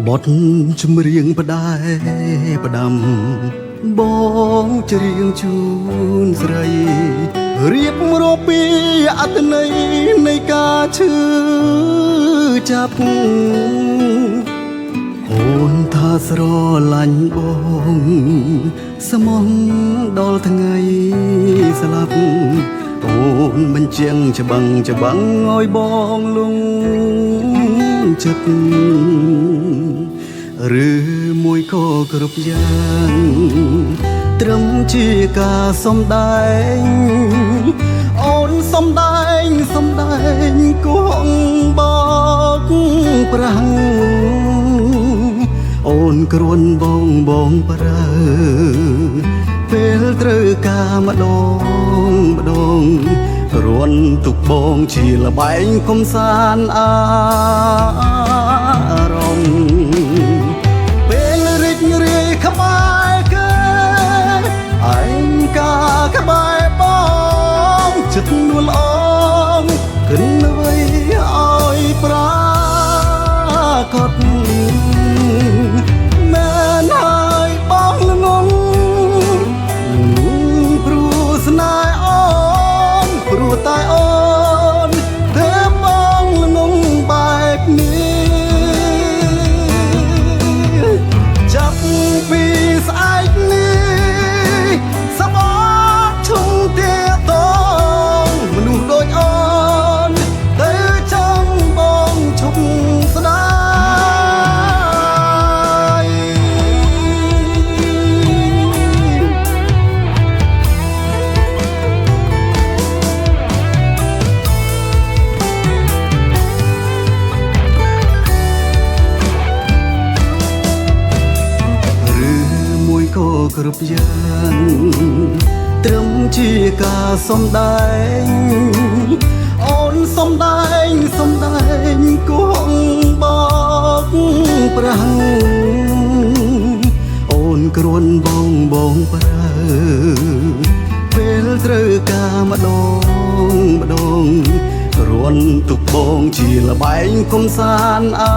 บทជំរៀងផ្ដែផ្ដាំបងច្រៀងជូនស្រីរៀបរាប់ពីអត្ថន័យនៃការឈឺចាប់អូនថាស្រឡាញ់បងស្មោះដល់ថ្ងៃស្លាប់អូនបញ្ជាំងច្បាំងឲ្យបងលងចិត្តឬមួយក៏គ្រប់យ៉ាងត្រឹមជាការសំដែងអូនសំដែងគង់បោកប្រាំងអូនគ្រួនបងប្រើពេលត្រូវការម្ដងរួនទុកបងជាលបែងកំសាន្តអារម្មណ៍ពេលរីករាយក្បែរគេអញកាក្បែរបងចិត្តនួលអងគិនអ្វីឲ្យប្រាកដមែនហើយបងល្ងងព្រោះស្នេហ៍អូនព្រោះតែអូនធ្វើបងល្ងងបែបនេះចាប់ពីស្អែកនេះសបកឈុំទាតងមនុស្សដូចអូនទៅចង់បងឈប់ស្ដាយក៏គ្រប់យ៉ាងត្រឹមជាការសំដែងអូនសំដែងគង់បោកប្រាំងអូនគ្រួនបងប្រើពេលត្រូវការម្ដងរួនទុកបងជាលបែងកំសាន្តអា